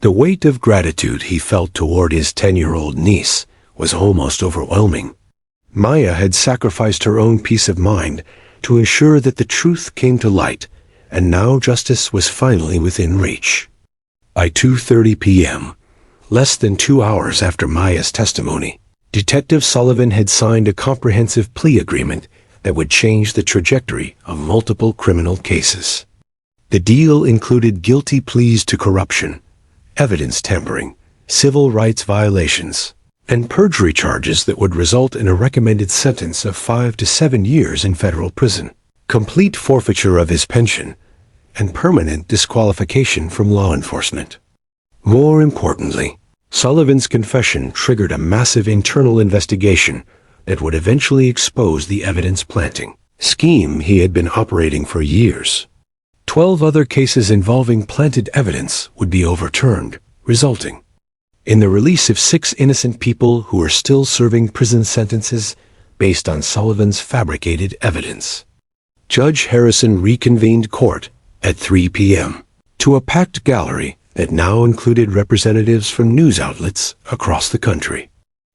The weight of gratitude he felt toward his 10-year-old niece was almost overwhelming. Maya had sacrificed her own peace of mind to ensure that the truth came to light, and now justice was finally within reach. By 2:30 p.m., less than 2 hours after Maya's testimony, Detective Sullivan had signed a comprehensive plea agreement that would change the trajectory of multiple criminal cases. The deal included guilty pleas to corruption, evidence tampering, civil rights violations, and perjury charges that would result in a recommended sentence of 5 to 7 years in federal prison, complete forfeiture of his pension, and permanent disqualification from law enforcement. More importantly, Sullivan's confession triggered a massive internal investigation that would eventually expose the evidence planting scheme he had been operating for years. 12 other cases involving planted evidence would be overturned, resulting in the release of 6 innocent people who were still serving prison sentences based on Sullivan's fabricated evidence. Judge Harrison reconvened court at 3 p.m. to a packed gallery that now included representatives from news outlets across the country.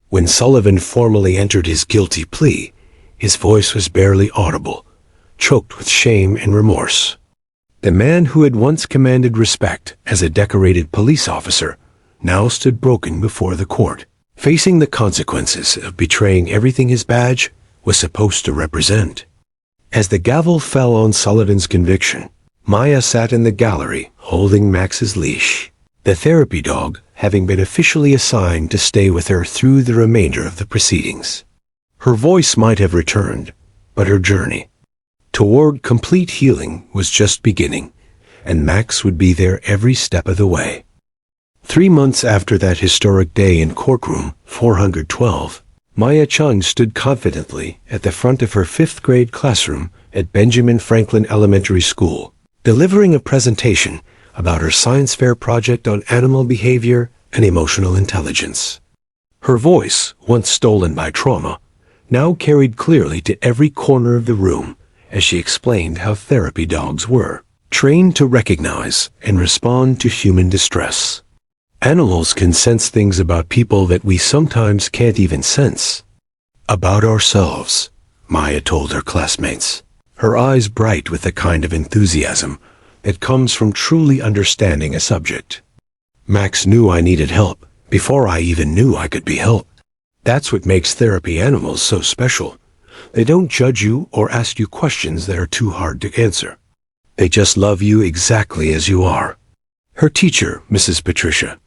When Sullivan formally entered his guilty plea, his voice was barely audible, choked with shame and remorse. The man who had once commanded respect as a decorated police officer now stood broken before the court, facing the consequences of betraying everything his badge was supposed to represent. As the gavel fell on Sullivan's conviction, Maya sat in the gallery holding Max's leash, the therapy dog having been officially assigned to stay with her through the remainder of the proceedings. Her voice might have returned, but her journey toward complete healing was just beginning, and Max would be there every step of the way. 3 months after that historic day in Courtroom 412, Maya Chung stood confidently at the front of her 5th grade classroom at Benjamin Franklin Elementary School, delivering a presentation about her science fair project on animal behavior and emotional intelligence. Her voice, once stolen by trauma, now carried clearly to every corner of the room as she explained how therapy dogs were trained to recognize and respond to human distress. Animals can sense things about people that we sometimes can't even sense. About ourselves, Maya told her classmates, her eyes bright with the kind of enthusiasm that comes from truly understanding a subject. Max knew I needed help before I even knew I could be helped. That's what makes therapy animals so special. They don't judge you or ask you questions that are too hard to answer. They just love you exactly as you are. Her teacher, Mrs. Patricia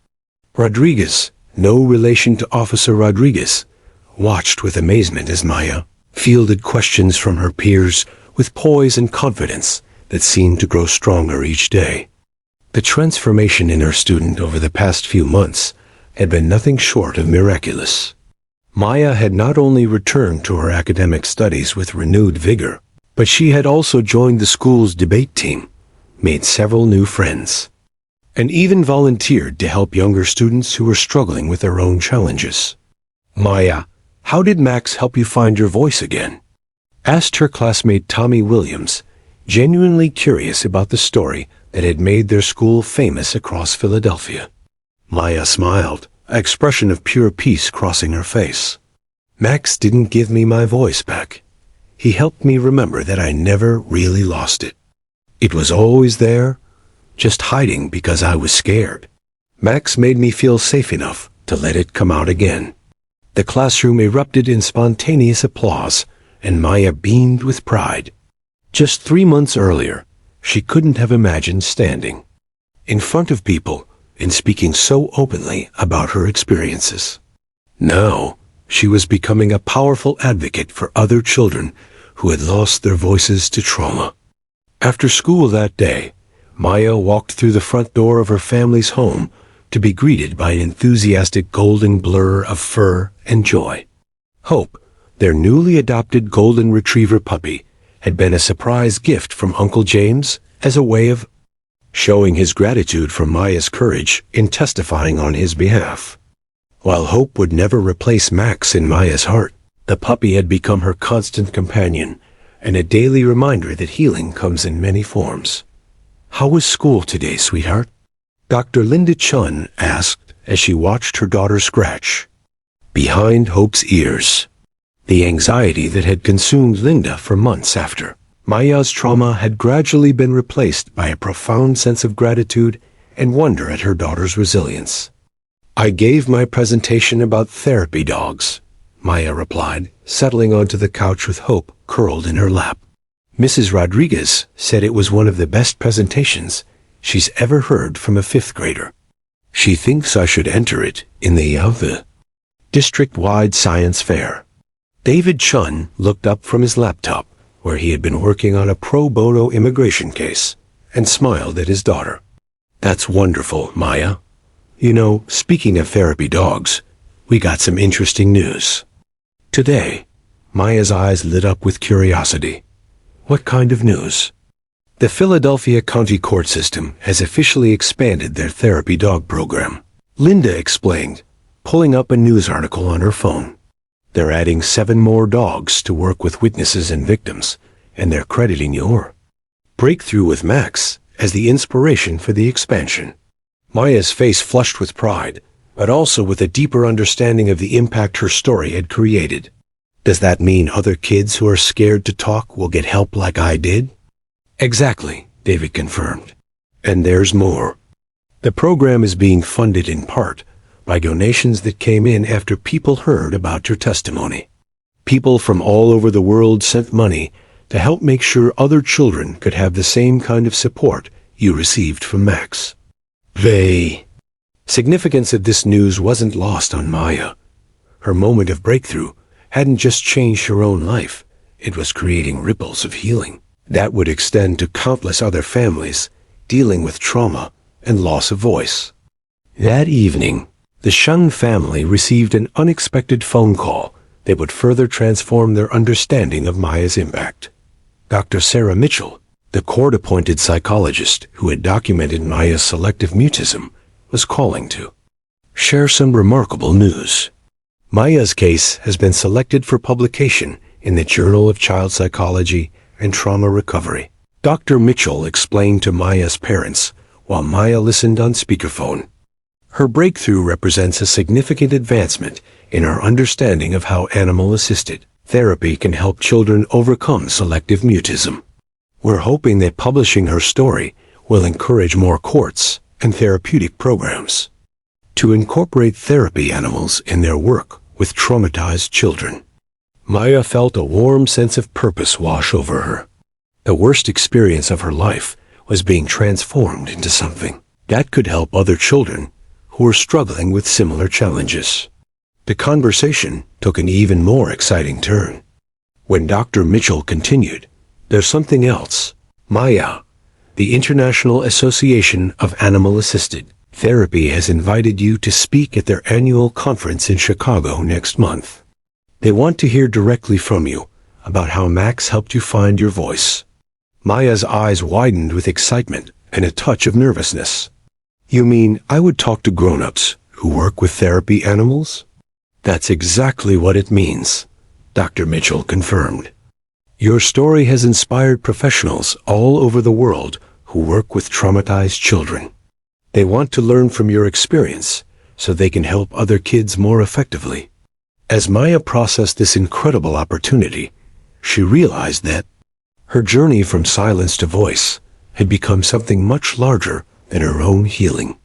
Rodriguez, no relation to Officer Rodriguez, watched with amazement as Maya fielded questions from her peers with poise and confidence that seemed to grow stronger each day. The transformation in her student over the past few months had been nothing short of miraculous. Maya had not only returned to her academic studies with renewed vigor, but she had also joined the school's debate team, made several new friends, and even volunteered to help younger students who were struggling with their own challenges. "Maya, how did Max help you find your voice again?" asked her classmate Tommy Williams, genuinely curious about the story that had made their school famous across Philadelphia. Maya smiled, an expression of pure peace crossing her face. "Max didn't give me my voice back. He helped me remember that I never really lost it. It was always there, just hiding because I was scared. Max made me feel safe enough to let it come out again." The classroom erupted in spontaneous applause, and Maya beamed with pride. Just 3 months earlier, she couldn't have imagined standing in front of people and speaking so openly about her experiences. Now, she was becoming a powerful advocate for other children who had lost their voices to trauma. After school that day, Maya walked through the front door of her family's home to be greeted by an enthusiastic golden blur of fur and joy. Hope, their newly adopted golden retriever puppy, had been a surprise gift from Uncle James as a way of showing his gratitude for Maya's courage in testifying on his behalf. While Hope would never replace Max in Maya's heart, the puppy had become her constant companion and a daily reminder that healing comes in many forms. "How was school today, sweetheart?" Dr. Linda Chun asked as she watched her daughter scratch behind Hope's ears. The anxiety that had consumed Linda for months after Maya's trauma had gradually been replaced by a profound sense of gratitude and wonder at her daughter's resilience. "I gave my presentation about therapy dogs," Maya replied, settling onto the couch with Hope curled in her lap. "Mrs. Rodriguez said it was one of the best presentations she's ever heard from a 5th grader. She thinks I should enter it in the district-wide science fair." David Chun looked up from his laptop, where he had been working on a pro bono immigration case, and smiled at his daughter. "That's wonderful, Maya. You know, speaking of therapy dogs, we got some interesting news today." Maya's eyes lit up with curiosity. "What kind of news?" "The Philadelphia County Court System has officially expanded their therapy dog program," Linda explained, pulling up a news article on her phone. "They're adding 7 more dogs to work with witnesses and victims, and they're crediting your breakthrough with Max as the inspiration for the expansion." Maya's face flushed with pride, but also with a deeper understanding of the impact her story had created. Does that mean other kids who are scared to talk will get help like I did? Exactly, David confirmed. And there's more. The program is being funded in part by donations that came in after people heard about your testimony. People from all over the world sent money to help make sure other children could have the same kind of support you received from Max. The significance of this news wasn't lost on Maya. Her moment of breakthrough hadn't just changed her own life, it was creating ripples of healing that would extend to countless other families dealing with trauma and loss of voice. That evening, the Shun family received an unexpected phone call that would further transform their understanding of Maya's impact. Dr. Sarah Mitchell, the court-appointed psychologist who had documented Maya's selective mutism, was calling to share some remarkable news. Maya's case has been selected for publication in the Journal of Child Psychology and Trauma Recovery. Dr. Mitchell explained to Maya's parents while Maya listened on speakerphone. Her breakthrough represents a significant advancement in our understanding of how animal-assisted therapy can help children overcome selective mutism. We're hoping that publishing her story will encourage more courts and therapeutic programs to incorporate therapy animals in their work with traumatized children. Maya felt a warm sense of purpose wash over her. The worst experience of her life was being transformed into something that could help other children who were struggling with similar challenges. The conversation took an even more exciting turn. When Dr. Mitchell continued, "There's something else. Maya, the International Association of Animal-Assisted Therapy has invited you to speak at their annual conference in Chicago next month. They want to hear directly from you about how Max helped you find your voice." Maya's eyes widened with excitement and a touch of nervousness. "You mean I would talk to grown-ups who work with therapy animals?" "That's exactly what it means," Dr. Mitchell confirmed. "Your story has inspired professionals all over the world who work with traumatized children. They want to learn from your experience so they can help other kids more effectively." As Maya processed this incredible opportunity, she realized that her journey from silence to voice had become something much larger than her own healing.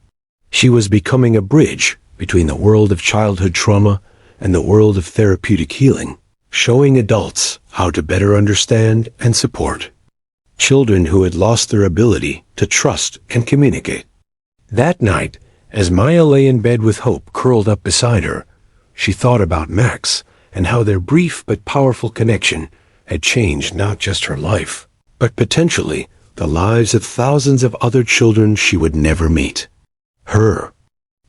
She was becoming a bridge between the world of childhood trauma and the world of therapeutic healing, showing adults how to better understand and support children who had lost their ability to trust and communicate. That night, as Maya lay in bed with hope curled up beside her, she thought about Max and how their brief but powerful connection had changed not just her life, but potentially the lives of thousands of other children she would never meet. Her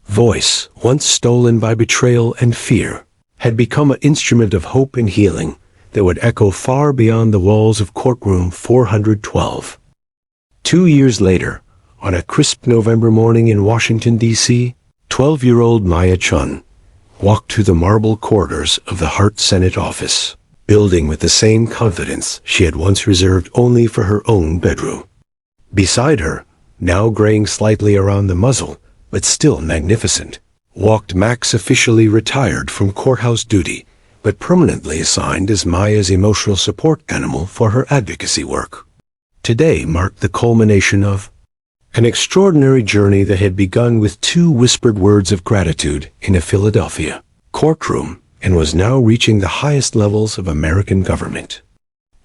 voice, once stolen by betrayal and fear, had become an instrument of hope and healing that would echo far beyond the walls of Courtroom 412. 2 years later, on a crisp November morning in Washington, D.C., 12-year-old Maya Chun walked through the marble corridors of the Hart Senate office, building with the same confidence she had once reserved only for her own bedroom. Beside her, now graying slightly around the muzzle, but still magnificent, walked Max, officially retired from courthouse duty, but permanently assigned as Maya's emotional support animal for her advocacy work. Today marked the culmination of an extraordinary journey that had begun with 2 whispered words of gratitude in a Philadelphia courtroom and was now reaching the highest levels of American government.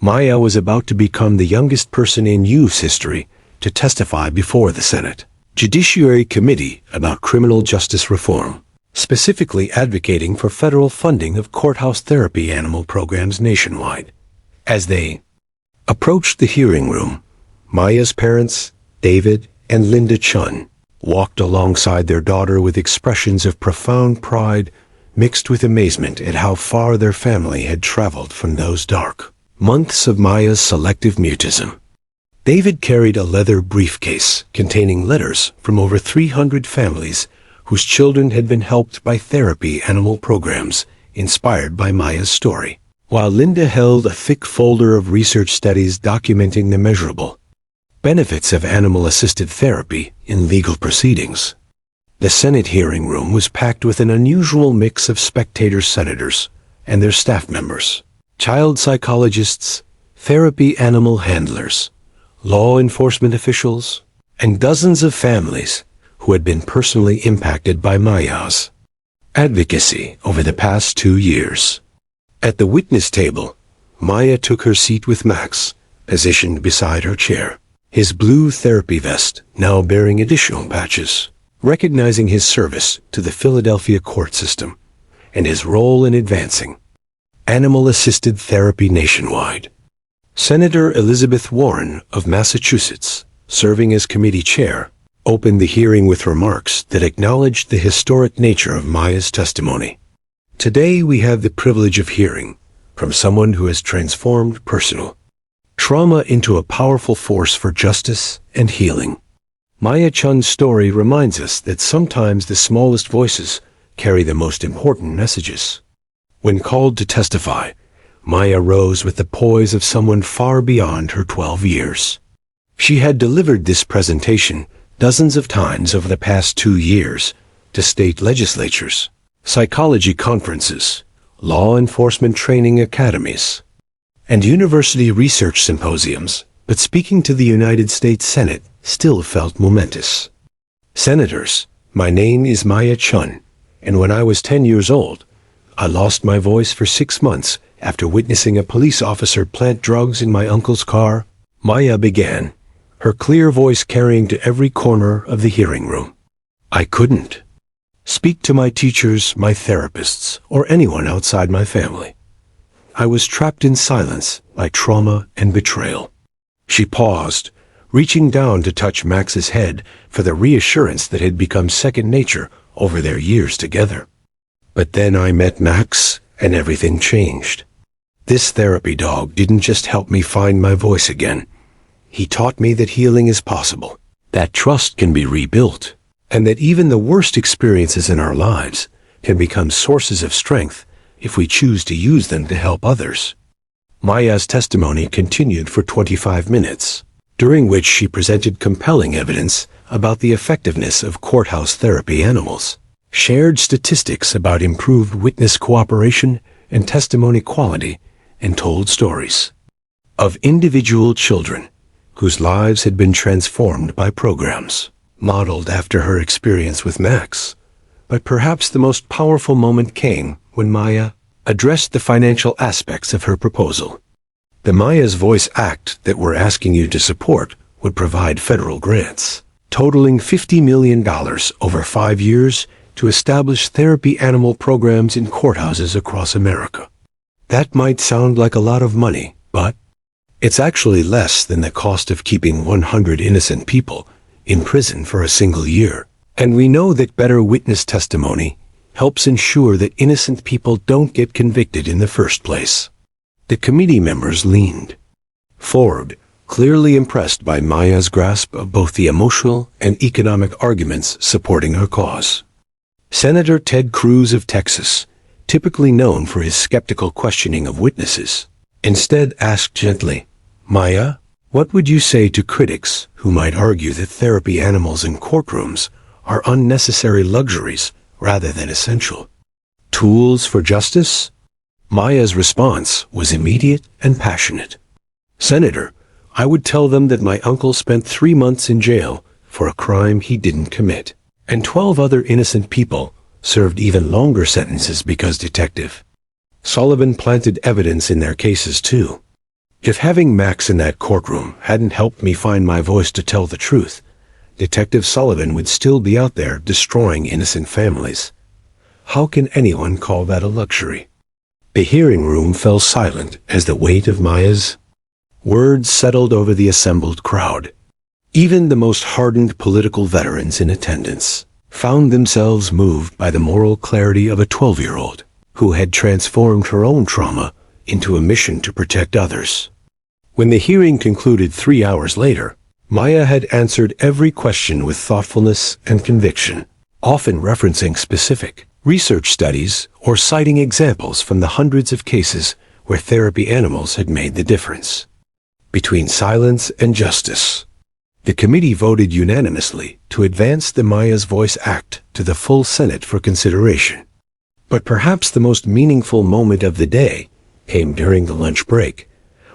Maya was about to become the youngest person in U.S. history to testify before the Senate Judiciary Committee about criminal justice reform, specifically advocating for federal funding of courthouse therapy animal programs nationwide. As they approached the hearing room, Maya's parents, David and Linda Chun, walked alongside their daughter with expressions of profound pride mixed with amazement at how far their family had traveled from those dark months of Maya's selective mutism. David carried a leather briefcase containing letters from over 300 families whose children had been helped by therapy animal programs inspired by Maya's story, while Linda held a thick folder of research studies documenting the measurable benefits of animal-assisted therapy in legal proceedings. The Senate hearing room was packed with an unusual mix of spectator senators and their staff members, child psychologists, therapy animal handlers, law enforcement officials, and dozens of families who had been personally impacted by Maya's advocacy over the past 2 years. At the witness table, Maya took her seat with Max, positioned beside her chair, his blue therapy vest now bearing additional patches, recognizing his service to the Philadelphia court system and his role in advancing animal-assisted therapy nationwide. Senator Elizabeth Warren of Massachusetts, serving as committee chair, opened the hearing with remarks that acknowledged the historic nature of Maya's testimony. Today we have the privilege of hearing from someone who has transformed personal trauma into a powerful force for justice and healing. Maya Chun's story reminds us that sometimes the smallest voices carry the most important messages. When called to testify, Maya rose with the poise of someone far beyond her 12 years. She had delivered this presentation dozens of times over the past 2 years to state legislatures, psychology conferences, law enforcement training academies, and university research symposiums, but speaking to the United States Senate still felt momentous. Senators, my name is Maya Chun, and when I was 10 years old, I lost my voice for 6 months after witnessing a police officer plant drugs in my uncle's car. Maya began, her clear voice carrying to every corner of the hearing room. I couldn't speak to my teachers, my therapists, or anyone outside my family. I was trapped in silence by trauma and betrayal. She paused, reaching down to touch Max's head for the reassurance that had become second nature over their years together. But then I met Max, and everything changed. This therapy dog didn't just help me find my voice again. He taught me that healing is possible, that trust can be rebuilt, and that even the worst experiences in our lives can become sources of strength if we choose to use them to help others. Maya's testimony continued for 25 minutes, during which she presented compelling evidence about the effectiveness of courthouse therapy animals, shared statistics about improved witness cooperation and testimony quality, and told stories of individual children whose lives had been transformed by programs modeled after her experience with Max. But perhaps the most powerful moment came when Maya addressed the financial aspects of her proposal. The Maya's Voice Act that we're asking you to support would provide federal grants, totaling $50 million over 5 years to establish therapy animal programs in courthouses across America. That might sound like a lot of money, but it's actually less than the cost of keeping 100 innocent people in prison for a single year. And we know that better witness testimony helps ensure that innocent people don't get convicted in the first place. The committee members leaned forward, clearly impressed by Maya's grasp of both the emotional and economic arguments supporting her cause. Senator Ted Cruz of Texas, typically known for his skeptical questioning of witnesses, instead asked gently, Maya, what would you say to critics who might argue that therapy animals in courtrooms are unnecessary luxuries rather than essential tools for justice? Maya's response was immediate and passionate. Senator, I would tell them that my uncle spent 3 months in jail for a crime he didn't commit, and 12 other innocent people served even longer sentences because Detective Sullivan planted evidence in their cases too. If having Max in that courtroom hadn't helped me find my voice to tell the truth, Detective Sullivan would still be out there destroying innocent families. How can anyone call that a luxury? The hearing room fell silent as the weight of Maya's words settled over the assembled crowd. Even the most hardened political veterans in attendance found themselves moved by the moral clarity of a 12-year-old who had transformed her own trauma into a mission to protect others. When the hearing concluded 3 hours later, Maya had answered every question with thoughtfulness and conviction, often referencing specific research studies or citing examples from the hundreds of cases where therapy animals had made the difference. Between silence and justice, The committee voted unanimously to advance the Maya's Voice Act to the full Senate for consideration. But perhaps the most meaningful moment of the day came during the lunch break,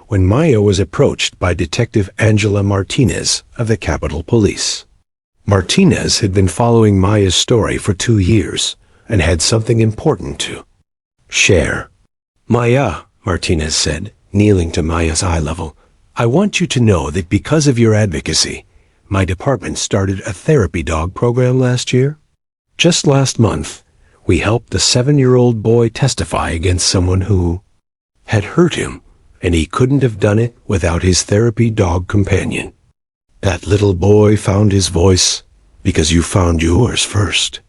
when Maya was approached by Detective Angela Martinez of the Capitol Police. Martinez had been following Maya's story for 2 years and had something important to share. "Maya," Martinez said, kneeling to Maya's eye level, "I want you to know that because of your advocacy, my department started a therapy dog program last year. Just last month, we helped a 7-year-old boy testify against someone who had hurt him, and he couldn't have done it without his therapy dog companion. That little boy found his voice because you found yours first."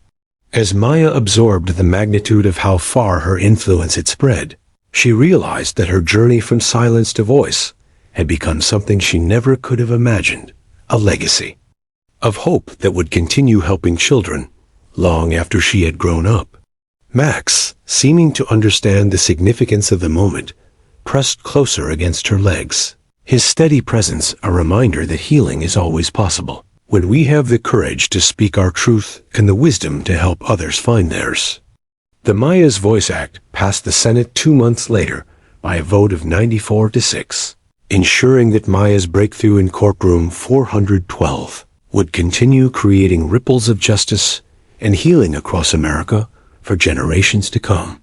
As Maya absorbed the magnitude of how far her influence had spread, she realized that her journey from silence to voice had become something she never could have imagined, a legacy of hope that would continue helping children long after she had grown up. Max, seeming to understand the significance of the moment, pressed closer against her legs, his steady presence a reminder that healing is always possible when we have the courage to speak our truth and the wisdom to help others find theirs. The Maya's Voice Act passed the Senate 2 months later by a vote of 94-6, ensuring that Maya's breakthrough in Courtroom 412 would continue creating ripples of justice and healing across America for generations to come.